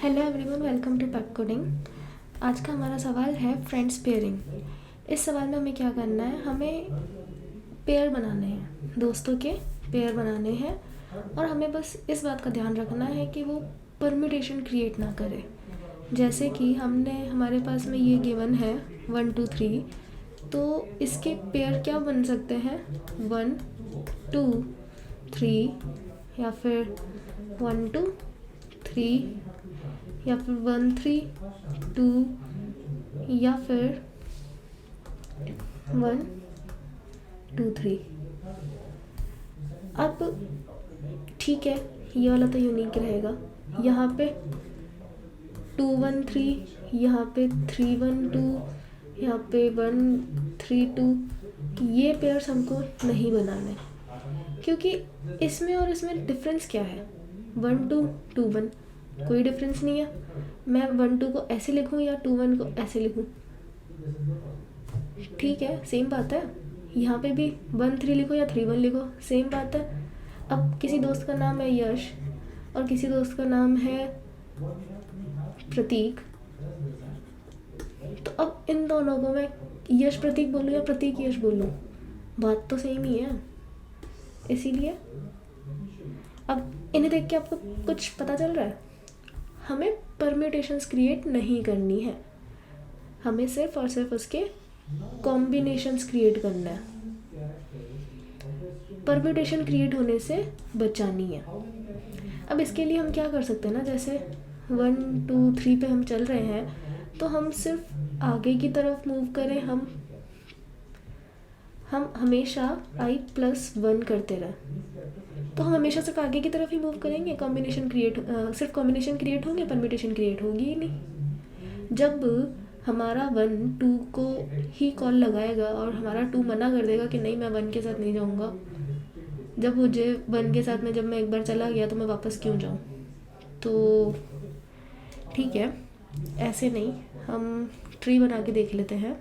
Hello everyone, welcome to पैप coding. आज का हमारा सवाल है फ्रेंड्स पेयरिंग। इस सवाल में हमें क्या करना है, हमें पेयर बनाने हैं, दोस्तों के पेयर बनाने हैं और हमें बस इस बात का ध्यान रखना है कि वो परम्यूटेशन क्रिएट ना करे। जैसे कि हमारे पास में ये गिवन है 1 2 3, तो इसके पेयर क्या बन सकते हैं 1 2 3 या फिर 1 2 3 या फिर 1 3 2 या फिर 1 2 3। अब ठीक है, ये वाला तो यूनिक रहेगा। यहाँ पे 2 1 3, यहाँ पे 3 1 2, यहाँ पे 1 3 2। ये पेयर्स हमको नहीं बनाने, क्योंकि इसमें और इसमें डिफरेंस क्या है। 1 2 2 1 कोई डिफरेंस नहीं है। मैं 1 2 को ऐसे लिखूं या 2 1 को ऐसे लिखूं, ठीक है, सेम बात है। यहाँ पे भी 1 3 लिखो या 3 1 लिखो, सेम बात है। अब किसी दोस्त का नाम है यश और किसी दोस्त का नाम है प्रतीक, तो अब इन दोनों को मैं यश प्रतीक बोलूँ या प्रतीक यश बोलूँ, बात तो सेम ही है। इसीलिए अब इन्हें देख के आपको कुछ पता चल रहा है, हमें परम्यूटेशंस क्रिएट नहीं करनी है, हमें सिर्फ और सिर्फ उसके कॉम्बिनेशंस क्रिएट करना है, परम्यूटेशन क्रिएट होने से बचानी है। अब इसके लिए हम क्या कर सकते हैं ना, जैसे 1 2 3 पे हम चल रहे हैं, तो हम सिर्फ आगे की तरफ मूव करें। हम हमेशा i+1 करते रहें, तो हम हमेशा सिर्फ आगे की तरफ ही मूव करेंगे। सिर्फ कॉम्बिनेशन क्रिएट होंगे, परम्यूटेशन क्रिएट होगी ही नहीं। जब हमारा 1 2 को ही कॉल लगाएगा और हमारा 2 मना कर देगा कि नहीं, मैं 1 के साथ नहीं जाऊँगा, जब मुझे 1 के साथ में जब मैं एक बार चला गया तो मैं वापस क्यों जाऊँ। तो ठीक है, ऐसे नहीं, हम ट्री बना के देख लेते हैं,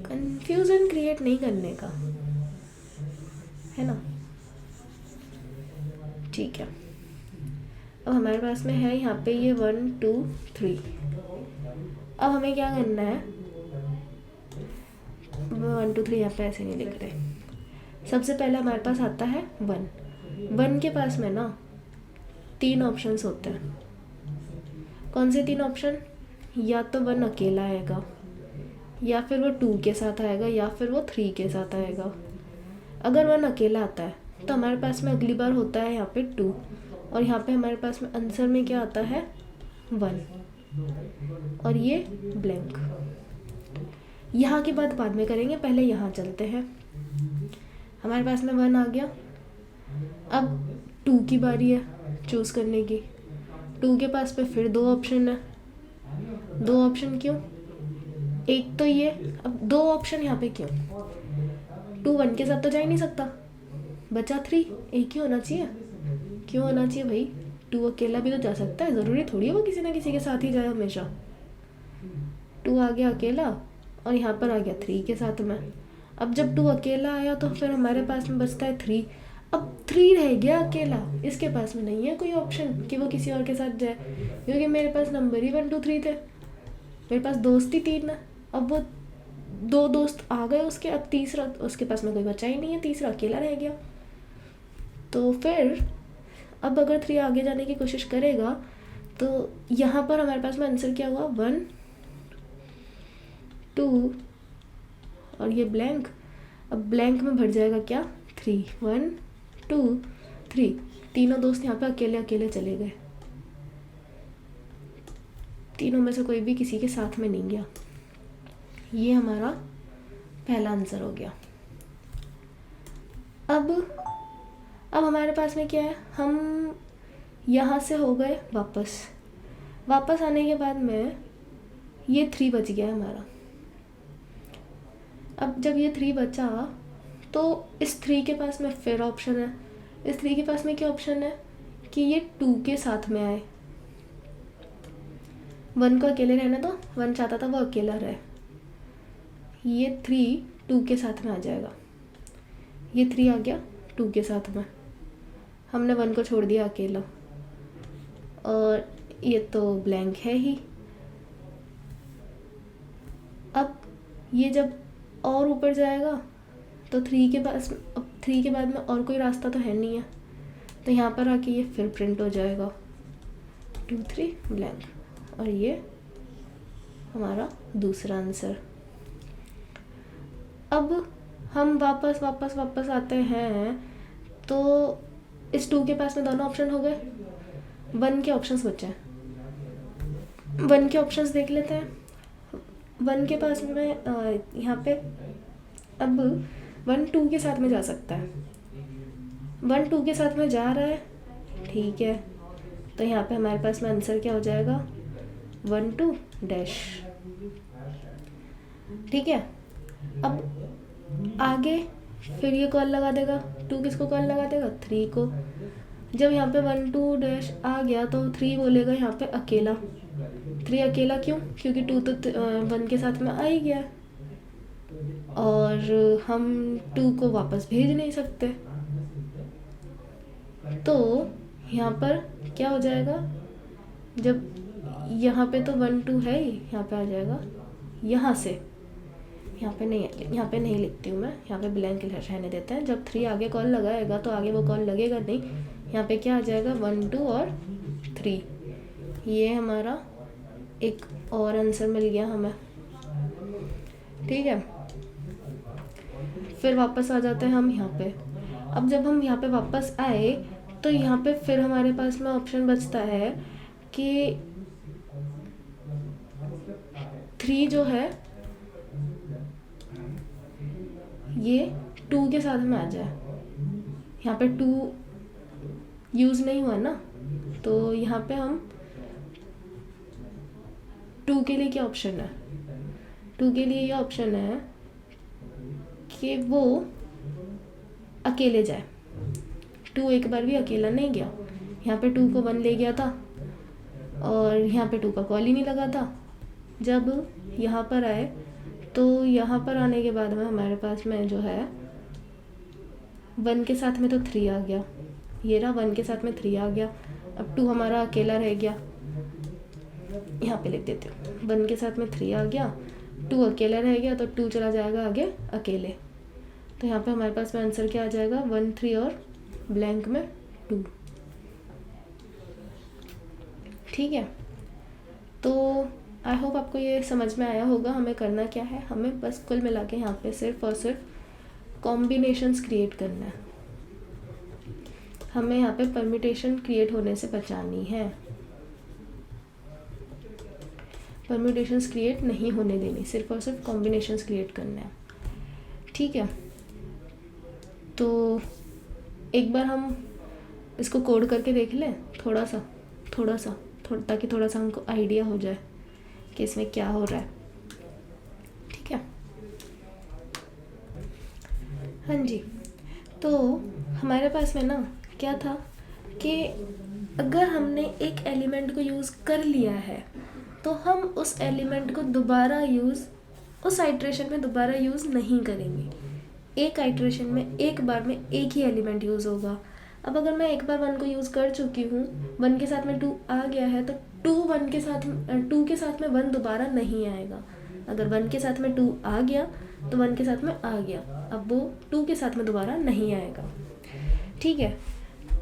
कंफ्यूजन क्रिएट नहीं करने का, है ना। ठीक है, अब हमारे पास में है यहाँ पे ये 1 2 3। अब हमें क्या करना है, 1 2 3 यहाँ पे ऐसे नहीं लिख रहे। सबसे पहले हमारे पास आता है 1 के पास में ना 3 ऑप्शंस होते हैं। कौन से 3 ऑप्शन, या तो 1 अकेला आएगा, या फिर वो 2 के साथ आएगा, या फिर वो 3 के साथ आएगा। अगर 1 अकेला आता है तो हमारे पास में अगली बार होता है यहाँ पे 2, और यहाँ पे हमारे पास में आंसर में क्या आता है 1 और ये ब्लैंक। यहाँ की बात बाद में करेंगे, पहले यहाँ चलते हैं। हमारे पास में 1 आ गया, अब 2 की बारी है चूज़ करने की। 2 के पास में फिर 2 ऑप्शन है। 2 ऑप्शन क्यों, एक तो ये, अब 2 ऑप्शन यहाँ पे क्यों, 2 1 के साथ तो जा ही नहीं सकता, बचा 3, एक ही होना चाहिए। क्यों होना चाहिए भाई, 2 अकेला भी तो जा सकता है, ज़रूरी थोड़ी है वो किसी ना किसी के साथ ही जाए हमेशा। 2 आ गया अकेला और यहाँ पर आ गया 3 के साथ में। अब जब 2 अकेला आया तो फिर हमारे पास में बचता है 3। अब 3 रह गया अकेला, इसके पास में नहीं है कोई ऑप्शन कि वो किसी और के साथ जाए, क्योंकि मेरे पास नंबर ही 1 2 3 थे, मेरे पास दोस्त ही 3 है। अब वो 2 दोस्त आ गए उसके, अब तीसरा उसके पास में कोई बचा ही नहीं है, तीसरा अकेला रह गया। तो फिर अब अगर 3 आगे जाने की कोशिश करेगा तो यहाँ पर हमारे पास में आंसर क्या हुआ 1 2 और ये ब्लैंक। अब ब्लैंक में भर जाएगा क्या 3, 1 2 3। तीनों दोस्त यहाँ पे अकेले अकेले चले गए, तीनों में से कोई भी किसी के साथ में नहीं गया। ये हमारा पहला आंसर हो गया। अब हमारे पास में क्या है, हम यहाँ से हो गए वापस आने के बाद में ये 3 बच गया हमारा। अब जब ये 3 बचा तो इस 3 के पास में फिर ऑप्शन है, इस 3 के पास में क्या ऑप्शन है कि ये 2 के साथ में आए। 1 को अकेले रहने दो, 1 चाहता था वो अकेला रहे, ये 3 2 के साथ में आ जाएगा। ये 3 आ गया 2 के साथ में, हमने 1 को छोड़ दिया अकेला। और ये तो ब्लैंक है ही। अब ये जब और ऊपर जाएगा तो 3 के पास, अब 3 के बाद में और कोई रास्ता तो है नहीं है, तो यहाँ पर आके ये फिर प्रिंट हो जाएगा 2 3 ब्लैंक, और ये हमारा दूसरा आंसर। अब हम वापस आते हैं, तो इस 2 के पास में दोनों ऑप्शन हो गए, 1 के ऑप्शंस बचे हैं। 1 के ऑप्शंस देख लेते हैं। 1 के पास में यहाँ पे अब 1 2 के साथ में जा सकता है, 1 2 के साथ में जा रहा है, ठीक है। तो यहाँ पे हमारे पास में आंसर क्या हो जाएगा, 1 2 डैश, ठीक है। अब आगे फिर ये कॉल लगा देगा, 2 किसको कॉल लगा देगा, 3 को। जब यहाँ पे 1 2 डैश आ गया तो 3 बोलेगा यहाँ पे अकेला। 3 अकेला क्यों, क्योंकि 2 तो 1 के साथ में आ ही गया, और हम 2 को वापस भेज नहीं सकते, तो यहाँ पर क्या हो जाएगा, जब यहाँ पे तो 1 2 है ही, यहाँ पे आ जाएगा यहाँ से, यहाँ पे नहीं लिखती हूँ मैं, यहाँ पे ब्लैंक रहने देते हैं। जब 3 आगे कॉल लगाएगा तो आगे वो कॉल लगेगा नहीं, यहाँ पे क्या आ जाएगा 1 2 और 3। ये हमारा एक और आंसर मिल गया हमें, ठीक है। फिर वापस आ जाते हैं हम यहाँ पे। अब जब हम यहाँ पे वापस आए तो यहाँ पे फिर हमारे पास में ऑप्शन बचता है कि 3 जो है ये 2 के साथ में आ जाए। यहाँ पे 2 यूज़ नहीं हुआ ना, तो यहाँ पे हम 2 के लिए क्या ऑप्शन है, 2 के लिए ये ऑप्शन है कि वो अकेले जाए। 2 एक बार भी अकेला नहीं गया, यहाँ पे 2 को 1 ले गया था और यहाँ पे 2 का कॉल ही नहीं लगा था। जब यहाँ पर आए तो यहाँ पर आने के बाद में हमारे पास में जो है 1 के साथ में तो 3 आ गया, ये रहा 1 के साथ में 3 आ गया। अब 2 हमारा अकेला रह गया, यहाँ पे लिख देते हो 1 के साथ में 3 आ गया, 2 अकेला रह गया, तो 2 चला जाएगा आगे अकेले। तो यहाँ पे हमारे पास में आंसर क्या आ जाएगा, 1 3 और ब्लैंक में 2, ठीक है। तो आई होप आपको ये समझ में आया होगा हमें करना क्या है। हमें बस कुल मिला के यहाँ पे सिर्फ और सिर्फ कॉम्बिनेशंस क्रिएट करना है, हमें यहाँ पे परम्यूटेशन क्रिएट होने से बचानी है, परम्यूटेशंस क्रिएट नहीं होने देनी, सिर्फ और सिर्फ कॉम्बिनेशंस क्रिएट करना है, ठीक है। तो एक बार हम इसको कोड करके देख लें थोड़ा सा ताकि थोड़ा सा हमको आइडिया हो जाए कि इसमें क्या हो रहा है, ठीक है। हाँ जी, तो हमारे पास में ना क्या था कि अगर हमने एक एलिमेंट को यूज़ कर लिया है तो हम उस एलिमेंट को दोबारा उस आइट्रेशन में दोबारा यूज़ नहीं करेंगे। एक आइट्रेशन में एक बार में एक ही एलिमेंट यूज़ होगा। अब अगर मैं एक बार 1 को यूज़ कर चुकी हूँ, 1 के साथ में 2 आ गया है, तो 2 के साथ में 1 दोबारा नहीं आएगा। अगर 1 के साथ में 2 आ गया तो 1 के साथ में आ गया, अब वो 2 के साथ में दोबारा नहीं आएगा, ठीक है।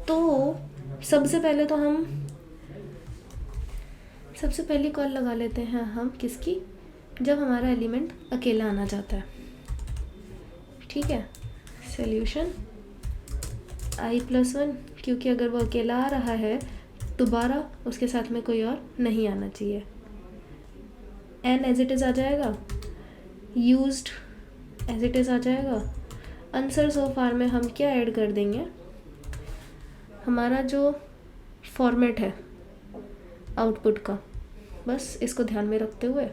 तो सबसे पहली कॉल लगा लेते हैं हम किसकी, जब हमारा एलिमेंट अकेला आना चाहता है, ठीक है। सॉल्यूशन i+1, क्योंकि अगर वो अकेला आ रहा है दोबारा उसके साथ में कोई और नहीं आना चाहिए। n एज इट इज़ आ जाएगा, यूज्ड एज इट इज़ आ जाएगा। आंसर सो फार में हम क्या ऐड कर देंगे, हमारा जो फॉर्मेट है आउटपुट का, बस इसको ध्यान में रखते हुए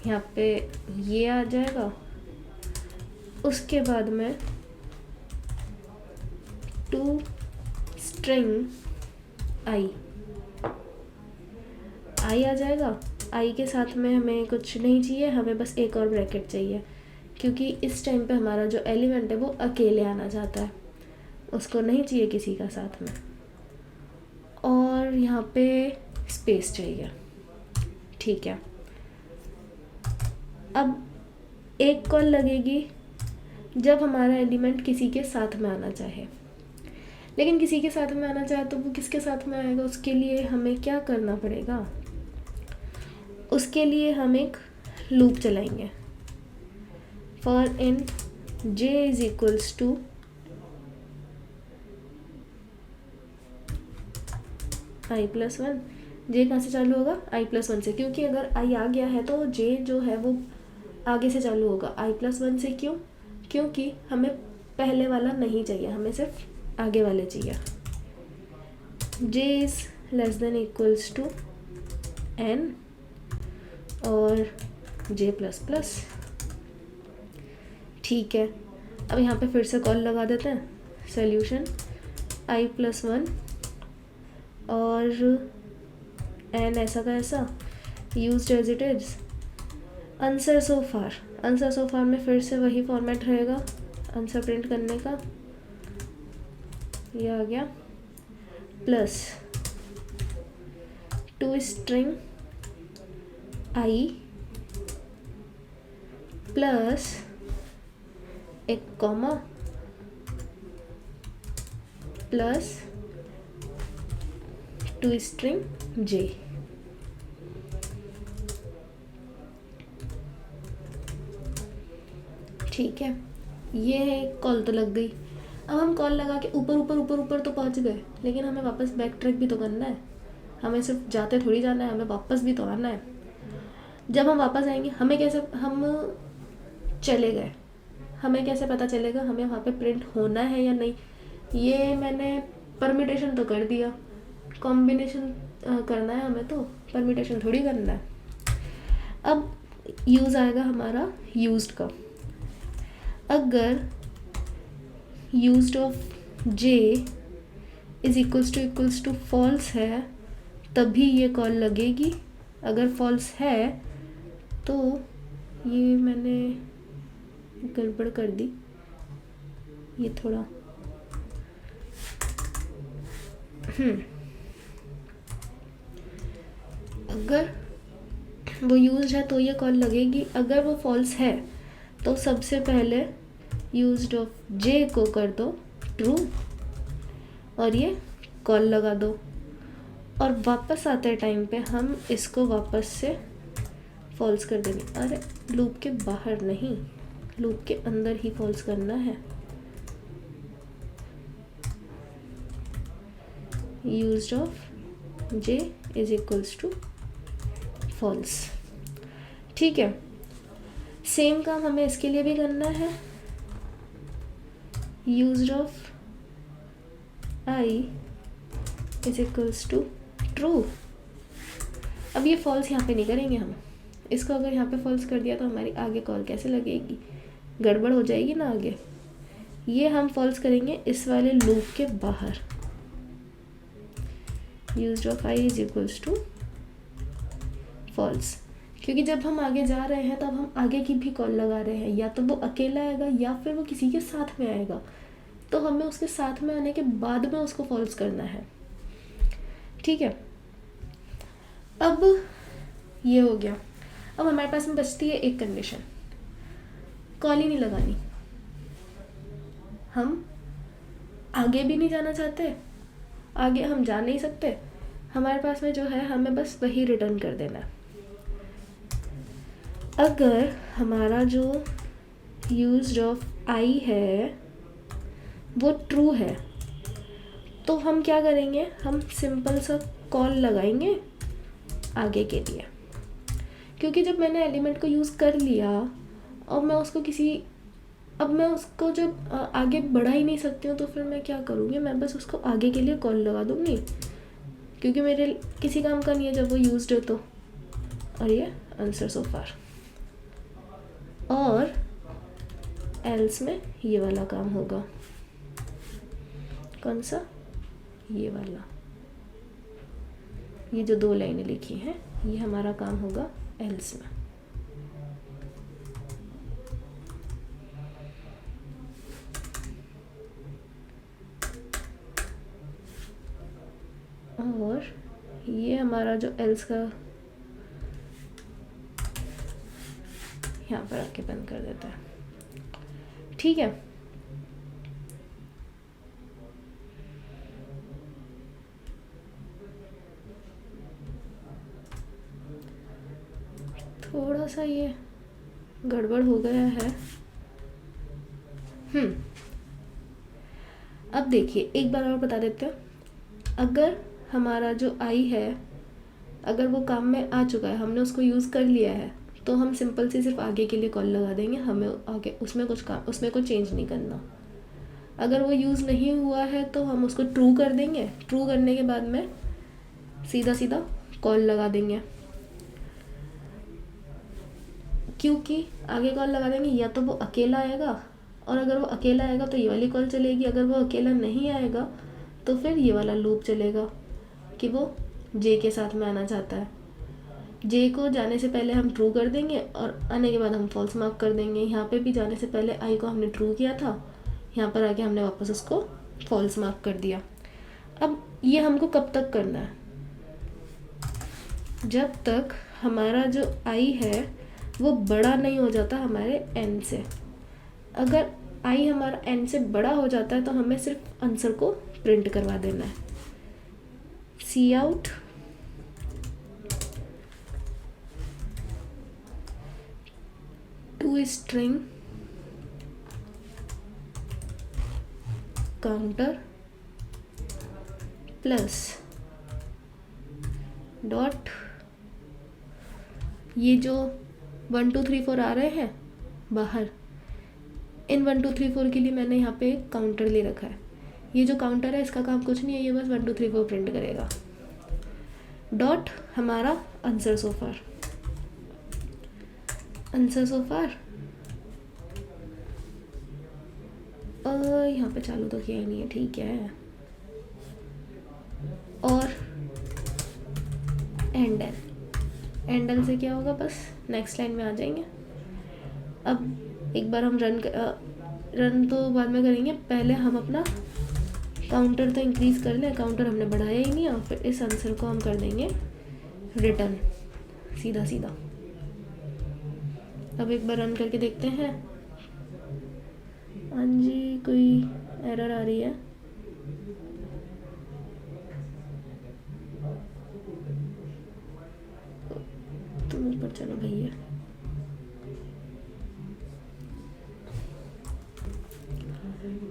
यहाँ पे ये आ जाएगा। उसके बाद में टू स्ट्रिंग आई आ जाएगा। आई के साथ में हमें कुछ नहीं चाहिए, हमें बस एक और ब्रैकेट चाहिए, क्योंकि इस टाइम पे हमारा जो एलिमेंट है वो अकेले आना चाहता है, उसको नहीं चाहिए किसी का साथ में। और यहाँ पे स्पेस चाहिए, ठीक है। अब एक कॉल लगेगी जब हमारा एलिमेंट किसी के साथ में आना चाहे, लेकिन किसी के साथ में आना चाहे तो वो किसके साथ में आएगा, उसके लिए हमें क्या करना पड़ेगा, उसके लिए हम एक लूप चलाएंगे। For in j is equals to i plus one. J कहाँ से चालू होगा, i प्लस वन से, क्योंकि अगर i आ गया है तो j जो है वो आगे से चालू होगा, i प्लस वन से। क्यों? क्योंकि हमें पहले वाला नहीं चाहिए, हमें सिर्फ आगे वाले चाहिए। j is less than equals to n और j प्लस प्लस, ठीक है। अब यहाँ पे फिर से कॉल लगा देते हैं, सॉल्यूशन i प्लस वन और n ऐसा का ऐसा, used as it is. Answer so far, answer so far में फिर से वही फॉर्मेट रहेगा आंसर प्रिंट करने का, ये आ गया, plus to string i plus एक comma plus to string j। ठीक है, ये एक कॉल तो लग गई। अब हम कॉल लगा के ऊपर ऊपर ऊपर ऊपर तो पहुंच गए, लेकिन हमें वापस बैक ट्रैक भी तो करना है, हमें सिर्फ जाते थोड़ी जाना है, हमें वापस भी तो आना है। जब हम वापस आएंगे हमें कैसे, हम चले गए, हमें कैसे पता चलेगा हमें वहाँ पे प्रिंट होना है या नहीं। ये मैंने परमिटेशन तो कर दिया, कॉम्बिनेशन करना है हमें, तो परमिटेशन थोड़ी करना है। अब यूज़ आएगा हमारा यूज्ड का। अगर used of j is equals to false है तभी ये कॉल लगेगी, अगर फॉल्स है तो ये मैंने गड़बड़ कर दी, ये थोड़ा अगर वो यूज्ड है तो ये कॉल लगेगी, अगर वो फॉल्स है तो सबसे पहले यूज्ड ऑफ j को कर दो ट्रू और ये कॉल लगा दो, और वापस आते टाइम पे हम इसको वापस से फॉल्स कर देंगे। अरे लूप के बाहर नहीं, लूप के अंदर ही फॉल्स करना है। Used of j is equals to false, ठीक है। सेम काम हमें इसके लिए भी करना है। Used of i is equals to true. अब ये फॉल्स यहाँ पे नहीं करेंगे हम, इसको अगर यहाँ पे फॉल्स कर दिया तो हमारी आगे कॉल कैसे लगेगी, गड़बड़ हो जाएगी ना आगे। ये हम फॉल्स करेंगे इस वाले लूप के बाहर। Used of i is equals to false, क्योंकि जब हम आगे जा रहे हैं तब हम आगे की भी कॉल लगा रहे हैं, या तो वो अकेला आएगा या फिर वो किसी के साथ में आएगा, तो हमें उसके साथ में आने के बाद में उसको फॉल्स करना है, ठीक है। अब ये हो गया। अब हमारे पास में बचती है एक कंडीशन, कॉल ही नहीं लगानी, हम आगे भी नहीं जाना चाहते, आगे हम जा नहीं सकते, हमारे पास में जो है हमें बस वही रिटर्न कर देना है। अगर हमारा जो यूज्ड ऑफ i है वो ट्रू है तो हम क्या करेंगे, हम सिंपल सा कॉल लगाएंगे आगे के लिए, क्योंकि जब मैंने एलिमेंट को यूज़ कर लिया और मैं उसको अब मैं उसको जब आगे बढ़ा ही नहीं सकती हूँ तो फिर मैं क्या करूँगी, मैं बस उसको आगे के लिए कॉल लगा दूँगी, क्योंकि मेरे किसी काम का नहीं है जब वो यूज्ड है तो। और ये आंसर सो फार, और एल्स में ये वाला काम होगा, कौन सा, ये वाला, ये जो दो लाइनें लिखी हैं ये हमारा काम होगा एल्स में। और ये हमारा जो एल्स का यहाँ पर आके बंद कर देता है। ठीक है, थोड़ा सा ये गड़बड़ हो गया है। अब देखिए एक बार और बता देते हैं। अगर हमारा जो आई है, अगर वो काम में आ चुका है, हमने उसको यूज़ कर लिया है, तो हम सिंपल सी सिर्फ आगे के लिए कॉल लगा देंगे, हमें आगे उसमें कुछ चेंज नहीं करना। अगर वो यूज़ नहीं हुआ है तो हम उसको ट्रू कर देंगे। ट्रू करने के बाद में सीधा सीधा कॉल लगा देंगे, क्योंकि आगे कॉल लगा देंगे या तो वो अकेला आएगा, और अगर वो अकेला आएगा तो ये वाली कॉल चलेगी। अगर वो अकेला नहीं आएगा तो फिर ये वाला लूप चलेगा कि वो जे के साथ में आना चाहता है। जे को जाने से पहले हम ट्रू कर देंगे और आने के बाद हम फॉल्स मार्क कर देंगे। यहाँ पे भी जाने से पहले आई को हमने ट्रू किया था, यहाँ पर आके हमने वापस उसको फॉल्स मार्क कर दिया। अब ये हमको कब तक करना है? जब तक हमारा जो आई है वो बड़ा नहीं हो जाता हमारे एन से। अगर आई हमारा एन से बड़ा हो जाता है तो हमें सिर्फ आंसर को प्रिंट करवा देना है। C out to string counter plus dot, ये जो 1 2 3 4 आ रहे हैं बाहर, इन 1 2 3 4 के लिए मैंने यहाँ पे एक काउंटर ले रखा है। ये जो काउंटर है इसका काम कुछ नहीं है, ये बस 1 2 3 4 प्रिंट करेगा। डॉट हमारा answer so far, answer so फार यहाँ पे चालू तो किया ही नहीं है, ठीक है। और एंडल, एंडल से क्या होगा, बस नेक्स्ट लाइन में आ जाएंगे। अब एक बार हम रन तो बाद में करेंगे, पहले हम अपना काउंटर तो इंक्रीज़ कर लें। काउंटर हमने बढ़ाया ही नहीं, और फिर इस आंसर को हम कर देंगे रिटर्न सीधा सीधा। अब एक बार रन करके देखते हैं। हाँ जी, कोई एरर आ रही है। तुम ऊपर चलो भैया।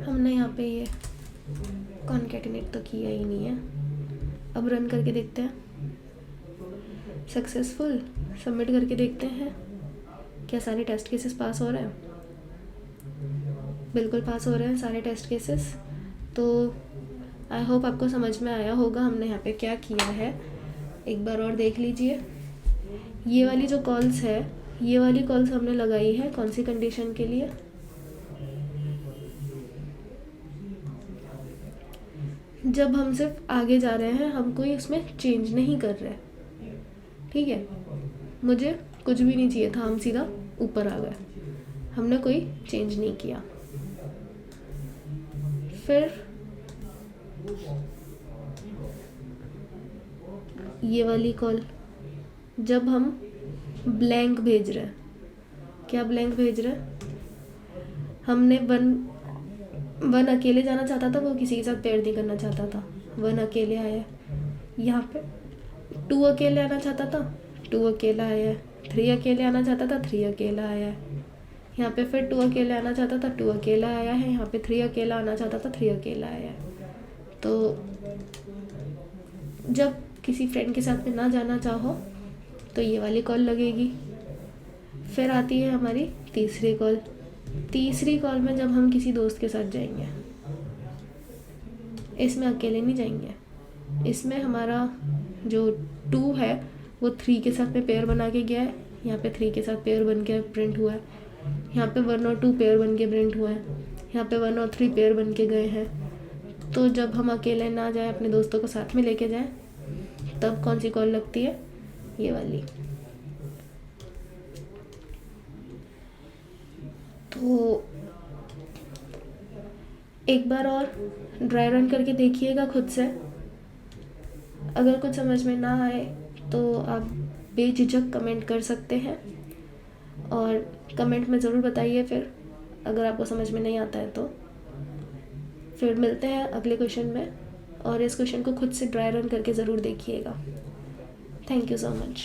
हमने यहाँ पे ये कॉन्कैटिनेट तो किया ही नहीं है। अब रन करके देखते हैं। सक्सेसफुल, सबमिट करके देखते हैं क्या सारे टेस्ट केसेस पास हो रहे हैं। बिल्कुल पास हो रहे हैं सारे टेस्ट केसेस। तो आई होप आपको समझ में आया होगा हमने यहाँ पे क्या किया है। एक बार और देख लीजिए। ये वाली जो कॉल्स है, ये वाली कॉल्स हमने लगाई है कौन सी कंडीशन के लिए, जब हम सिर्फ आगे जा रहे हैं, हम कोई उसमें चेंज नहीं कर रहे। ठीक है, मुझे कुछ भी नहीं चाहिए था, हम सीधा ऊपर आ गए, हमने कोई चेंज नहीं किया। फिर ये वाली कॉल, जब हम ब्लैंक भेज रहे हैं, क्या ब्लैंक भेज रहे हैं, हमने वन अकेले जाना चाहता था, वो किसी के साथ पेयर नहीं करना चाहता था, 1 अकेले आया। यहाँ पे 2 अकेले आना चाहता था, 2 अकेला आया है। 3 अकेले आना चाहता था, 3 अकेला आया है। यहाँ पे फिर 2 अकेले आना चाहता था, 2 अकेला आया है। यहाँ पे 3 अकेला आना चाहता था, 3 अकेला आया है। तो जब किसी फ्रेंड के साथ में ना जाना चाहो तो ये वाली कॉल लगेगी। फिर आती है हमारी तीसरी कॉल। तीसरी कॉल में जब हम किसी दोस्त के साथ जाएंगे, इसमें अकेले नहीं जाएंगे, इसमें हमारा जो 2 है वो 3 के साथ में पेयर बना के गया है। यहाँ पे 3 के साथ पेयर बन के प्रिंट हुआ है। यहाँ पे 1 और 2 पेयर बन के प्रिंट हुआ है। यहाँ पे 1 और 3 पेयर बन के गए हैं। तो जब हम अकेले ना जाए, अपने दोस्तों को साथ में लेके जाएं, तब कौन सी कॉल लगती है, ये वाली। तो एक बार और ड्राई रन करके देखिएगा खुद से। अगर कुछ समझ में ना आए तो आप बेझिझक कमेंट कर सकते हैं, और कमेंट में ज़रूर बताइए फिर अगर आपको समझ में नहीं आता है तो। फिर मिलते हैं अगले क्वेश्चन में, और इस क्वेश्चन को खुद से ड्राई रन करके ज़रूर देखिएगा। Thank you so much.